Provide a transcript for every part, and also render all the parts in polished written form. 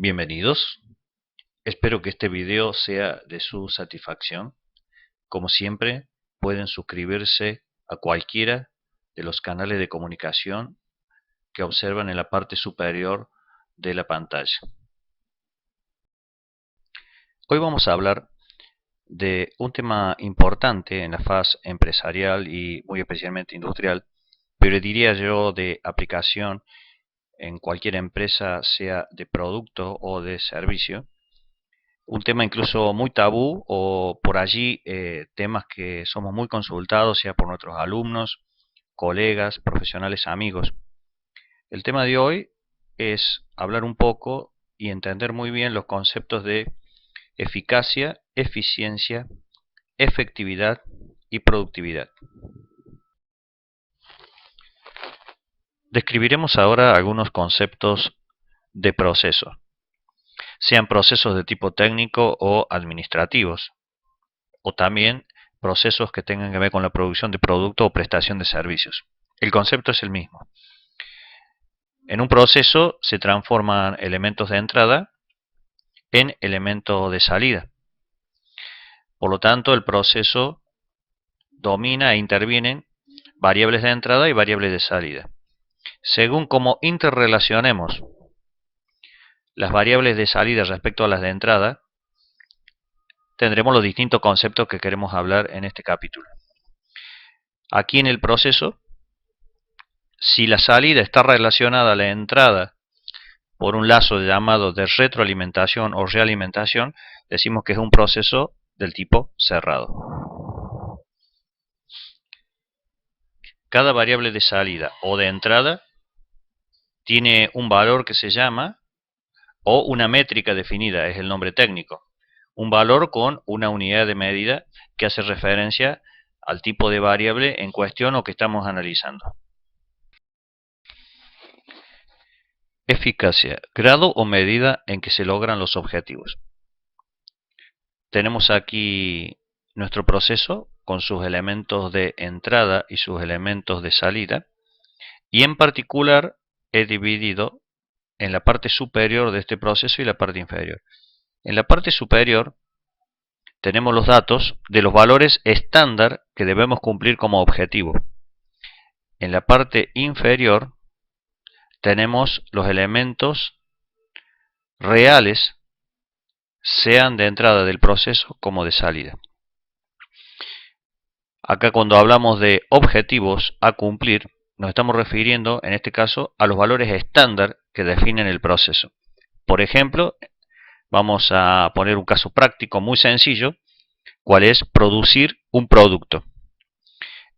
Bienvenidos, espero que este video sea de su satisfacción. Como siempre, pueden suscribirse a cualquiera de los canales de comunicación que observan en la parte superior de la pantalla. Hoy vamos a hablar de un tema importante en la fase empresarial y muy especialmente industrial, pero diría yo de aplicación en cualquier empresa, sea de producto o de servicio. Un tema incluso muy tabú o por allí temas que somos muy consultados, sea por nuestros alumnos, colegas, profesionales, amigos. El tema de hoy es hablar un poco y entender muy bien los conceptos de eficacia, eficiencia, efectividad y productividad. Describiremos ahora algunos conceptos de proceso, sean procesos de tipo técnico o administrativos, o también procesos que tengan que ver con la producción de producto o prestación de servicios. El concepto es el mismo. En un proceso se transforman elementos de entrada en elementos de salida. Por lo tanto, el proceso domina e intervienen variables de entrada y variables de salida. Según cómo interrelacionemos las variables de salida respecto a las de entrada, tendremos los distintos conceptos que queremos hablar en este capítulo. Aquí en el proceso, si la salida está relacionada a la entrada por un lazo llamado de retroalimentación o realimentación, decimos que es un proceso del tipo cerrado. Cada variable de salida o de entrada tiene un valor que se llama, o una métrica definida, es el nombre técnico, un valor con una unidad de medida que hace referencia al tipo de variable en cuestión o que estamos analizando. Eficacia, grado o medida en que se logran los objetivos. Tenemos aquí nuestro proceso con sus elementos de entrada y sus elementos de salida, y en particular he dividido en la parte superior de este proceso y la parte inferior. En la parte superior tenemos los datos de los valores estándar que debemos cumplir como objetivo. En la parte inferior tenemos los elementos reales, sean de entrada del proceso como de salida. Acá cuando hablamos de objetivos a cumplir, nos estamos refiriendo en este caso a los valores estándar que definen el proceso. Por ejemplo, vamos a poner un caso práctico muy sencillo, cuál es producir un producto.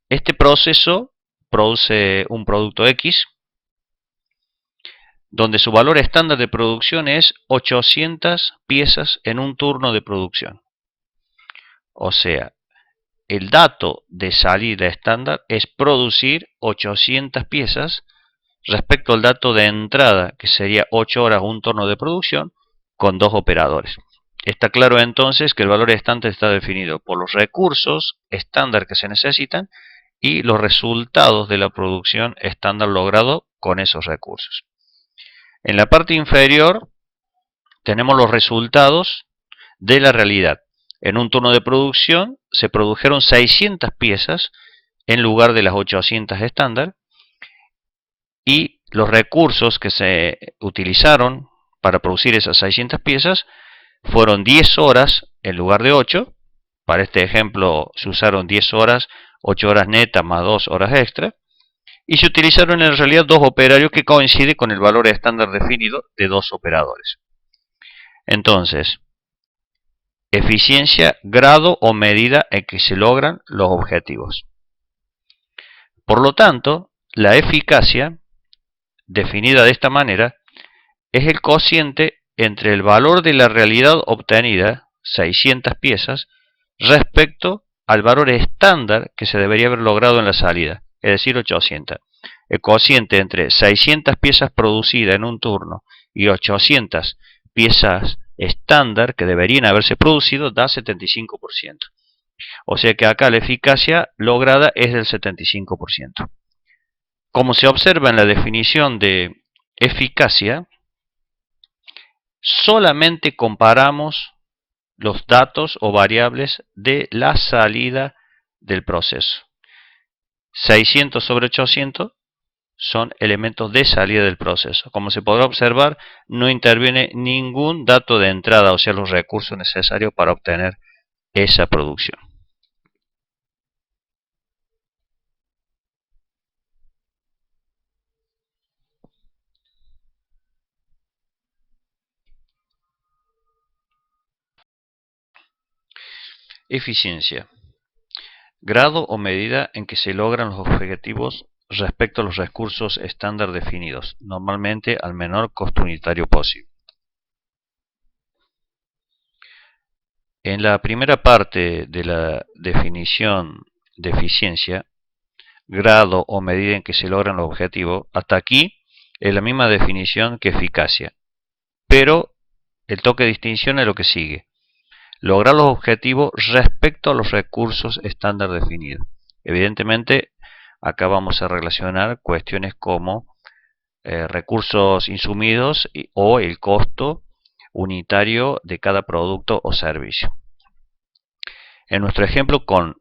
Este proceso produce un producto X, donde su valor estándar de producción es 800 piezas en un turno de producción. O sea, el dato de salida estándar es producir 800 piezas respecto al dato de entrada, que sería 8 horas un turno de producción con 2 operadores. Está claro entonces que el valor estándar está definido por los recursos estándar que se necesitan y los resultados de la producción estándar logrado con esos recursos. En la parte inferior tenemos los resultados de la realidad. En un turno de producción se produjeron 600 piezas en lugar de las 800 estándar, y los recursos que se utilizaron para producir esas 600 piezas fueron 10 horas en lugar de 8. Para este ejemplo se usaron 10 horas, 8 horas netas más 2 horas extra. Y se utilizaron en realidad 2 operarios que coinciden con el valor estándar definido de 2 operadores. Entonces, eficiencia, grado o medida en que se logran los objetivos. Por lo tanto, la eficacia, definida de esta manera, es el cociente entre el valor de la realidad obtenida, 600 piezas, respecto al valor estándar que se debería haber logrado en la salida, es decir, 800. El cociente entre 600 piezas producidas en un turno y 800 piezas estándar que deberían haberse producido da 75%. O sea que acá la eficacia lograda es del 75%. Como se observa en la definición de eficacia, solamente comparamos los datos o variables de la salida del proceso. 600 sobre 800 son elementos de salida del proceso. Como se podrá observar, no interviene ningún dato de entrada, o sea, los recursos necesarios para obtener esa producción. Eficiencia. Grado o medida en que se logran los objetivos respecto a los recursos estándar definidos, normalmente al menor costo unitario posible. En la primera parte de la definición de eficiencia, grado o medida en que se logran los objetivos, hasta aquí es la misma definición que eficacia, pero el toque de distinción es lo que sigue. Lograr los objetivos respecto a los recursos estándar definidos. Evidentemente, acá vamos a relacionar cuestiones como recursos insumidos o el costo unitario de cada producto o servicio. En nuestro ejemplo, con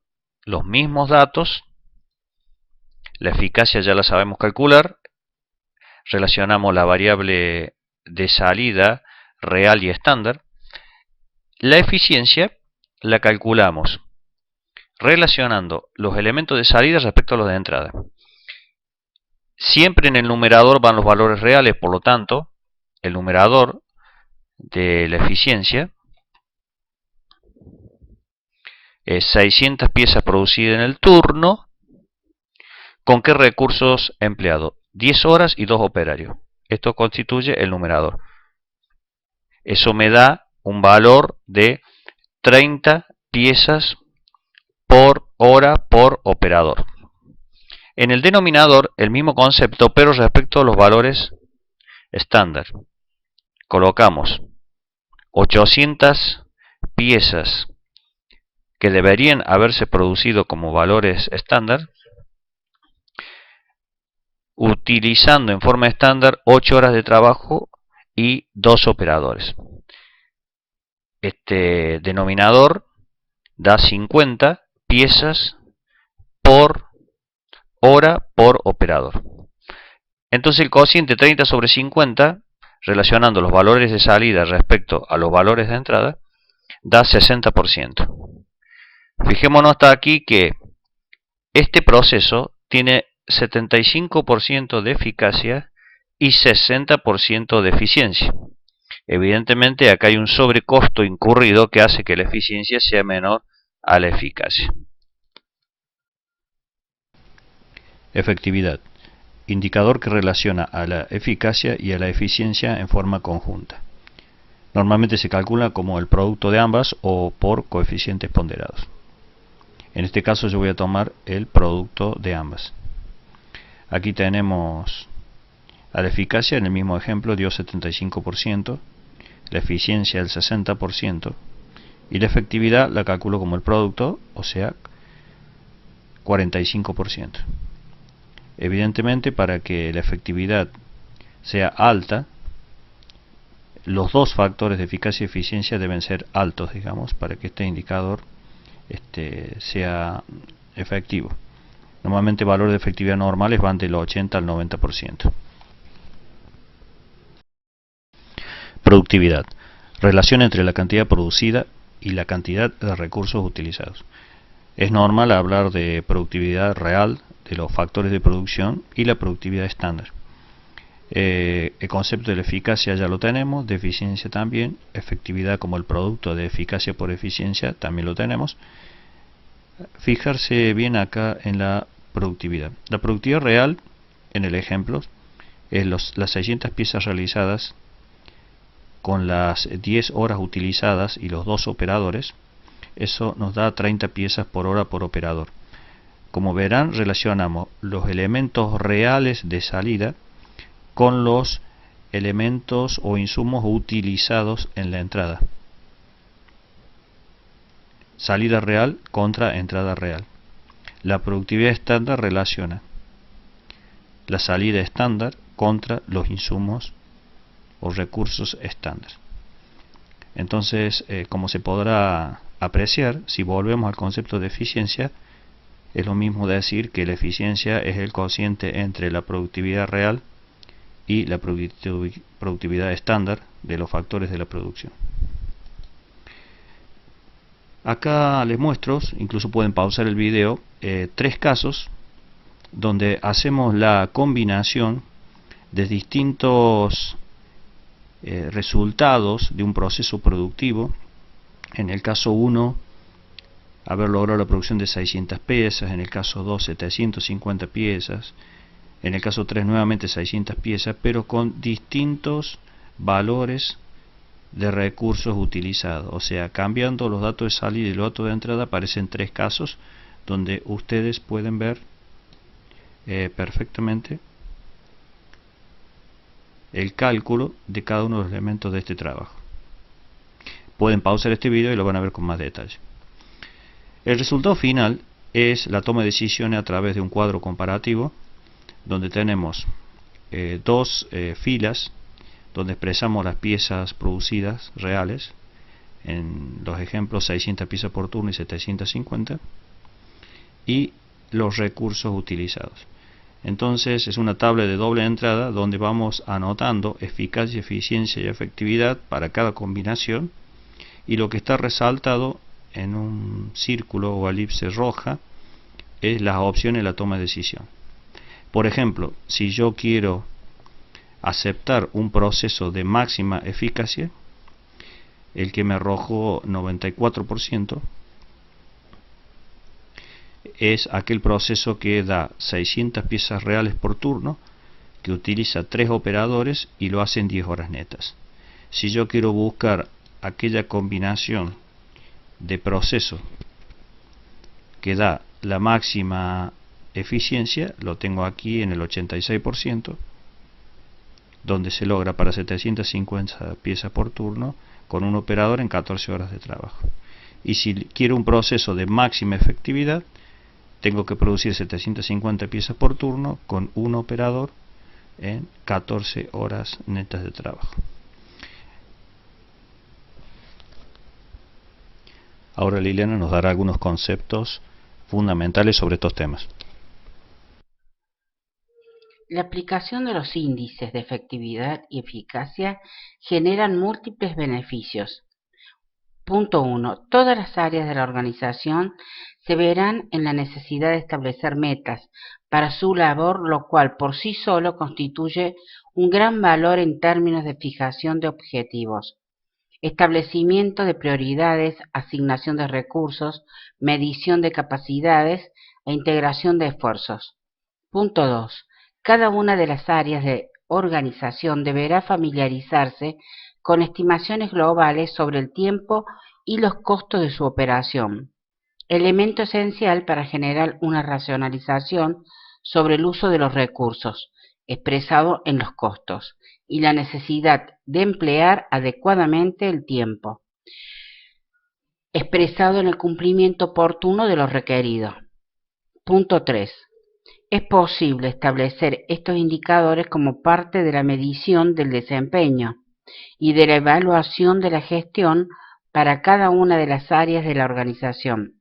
los mismos datos, la eficacia ya la sabemos calcular, relacionamos la variable de salida real y estándar. La eficiencia la calculamos relacionando los elementos de salida respecto a los de entrada. Siempre en el numerador van los valores reales, por lo tanto, el numerador de la eficiencia es 600 piezas producidas en el turno. ¿Con qué recursos empleados? 10 horas y 2 operarios. Esto constituye el numerador. Eso me da un valor de 30 piezas por hora por operador. En el denominador, el mismo concepto, pero respecto a los valores estándar. Colocamos 800 piezas que deberían haberse producido como valores estándar, utilizando en forma estándar 8 horas de trabajo y 2 operadores. Este denominador da 50 piezas por hora por operador. Entonces el cociente 30 sobre 50, relacionando los valores de salida respecto a los valores de entrada, da 60%. Fijémonos hasta aquí que este proceso tiene 75% de eficacia y 60% de eficiencia. Evidentemente acá hay un sobrecosto incurrido que hace que la eficiencia sea menor a la eficacia. Efectividad. Indicador que relaciona a la eficacia y a la eficiencia en forma conjunta. Normalmente se calcula como el producto de ambas o por coeficientes ponderados. En este caso yo voy a tomar el producto de ambas. Aquí tenemos a la eficacia, en el mismo ejemplo dio 75%, la eficiencia el 60% y la efectividad la calculo como el producto, o sea 45%. Evidentemente, para que la efectividad sea alta, los dos factores de eficacia y eficiencia deben ser altos, digamos, para que este indicador sea efectivo. Normalmente valores de efectividad normales van del 80 al 90%. Productividad. Relación entre la cantidad producida y la cantidad de recursos utilizados. Es normal hablar de productividad real, de los factores de producción y la productividad estándar. El concepto de la eficacia ya lo tenemos, de eficiencia también, efectividad como el producto de eficacia por eficiencia también lo tenemos. Fijarse bien acá en la productividad. La productividad real, en el ejemplo, es las 600 piezas realizadas con las 10 horas utilizadas y los 2 operadores. Eso nos da 30 piezas por hora por operador. Como verán, relacionamos los elementos reales de salida con los elementos o insumos utilizados en la entrada. Salida real contra entrada real. La productividad estándar relaciona la salida estándar contra los insumos o recursos estándar. Entonces, como se podrá apreciar, si volvemos al concepto de eficiencia, es lo mismo decir que la eficiencia es el cociente entre la productividad real y la productividad estándar de los factores de la producción. Acá les muestro, incluso pueden pausar el video, 3 casos donde hacemos la combinación de distintos resultados de un proceso productivo. En el caso 1, haber logrado la producción de 600 piezas, en el caso 2, 750 piezas, en el caso 3, nuevamente 600 piezas, pero con distintos valores de recursos utilizados. O sea, cambiando los datos de salida y los datos de entrada, aparecen 3 casos donde ustedes pueden ver perfectamente el cálculo de cada uno de los elementos de este trabajo. Pueden pausar este video y lo van a ver con más detalle. El resultado final es la toma de decisiones a través de un cuadro comparativo, donde tenemos 2 filas donde expresamos las piezas producidas reales, en los ejemplos 600 piezas por turno y 750, y los recursos utilizados. Entonces es una tabla de doble entrada donde vamos anotando eficacia, eficiencia y efectividad para cada combinación, y lo que está resaltado en un círculo o elipse roja es las opciones de la toma de decisión. Por ejemplo, si yo quiero aceptar un proceso de máxima eficacia, el que me arrojó 94%, es aquel proceso que da 600 piezas reales por turno, que utiliza 3 operadores y lo hace en 10 horas netas. Si yo quiero buscar aquella combinación de proceso que da la máxima eficiencia, lo tengo aquí en el 86%, donde se logra para 750 piezas por turno con un operador en 14 horas de trabajo. Y si quiero un proceso de máxima efectividad, tengo que producir 750 piezas por turno con un operador en 14 horas netas de trabajo. Ahora Liliana nos dará algunos conceptos fundamentales sobre estos temas. La aplicación de los índices de efectividad y eficacia generan múltiples beneficios. Punto 1. Todas las áreas de la organización se verán en la necesidad de establecer metas para su labor, lo cual por sí solo constituye un gran valor en términos de fijación de objetivos, establecimiento de prioridades, asignación de recursos, medición de capacidades e integración de esfuerzos. Punto 2. Cada una de las áreas de organización deberá familiarizarse con estimaciones globales sobre el tiempo y los costos de su operación, elemento esencial para generar una racionalización sobre el uso de los recursos, expresado en los costos, y la necesidad de emplear adecuadamente el tiempo, expresado en el cumplimiento oportuno de lo requerido. Punto 3. Es posible establecer estos indicadores como parte de la medición del desempeño y de la evaluación de la gestión para cada una de las áreas de la organización.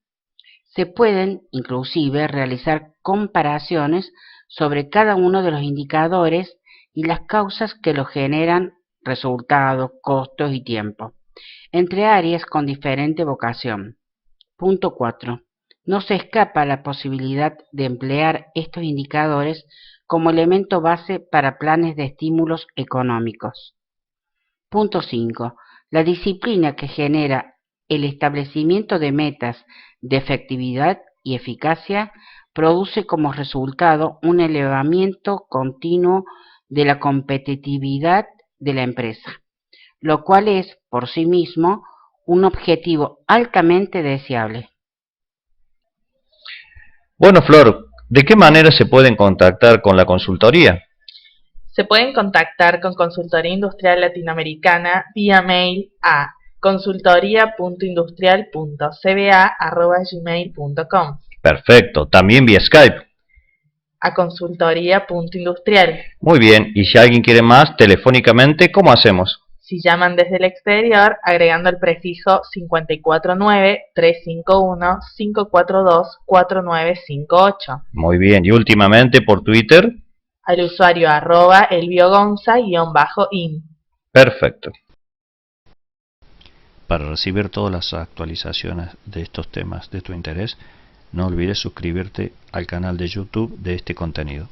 Se pueden, inclusive, realizar comparaciones sobre cada uno de los indicadores y las causas que los generan, resultados, costos y tiempo, entre áreas con diferente vocación. Punto 4. No se escapa la posibilidad de emplear estos indicadores como elemento base para planes de estímulos económicos. Punto 5. La disciplina que genera el establecimiento de metas de efectividad y eficacia produce como resultado un elevamiento continuo de la competitividad de la empresa, lo cual es, por sí mismo, un objetivo altamente deseable. Bueno, Flor, ¿de qué manera se pueden contactar con la consultoría? Se pueden contactar con Consultoría Industrial Latinoamericana vía mail a consultoría.industrial.cba@gmail.com. Perfecto, también vía Skype. A consultoría.industrial. Muy bien, y si alguien quiere más telefónicamente, ¿cómo hacemos? si llaman desde el exterior agregando el prefijo 549-351-542-4958. Muy bien, y últimamente por Twitter. Al usuario @elbiogonza_in. Perfecto. Para recibir todas las actualizaciones de estos temas de tu interés, no olvides suscribirte al canal de YouTube de este contenido.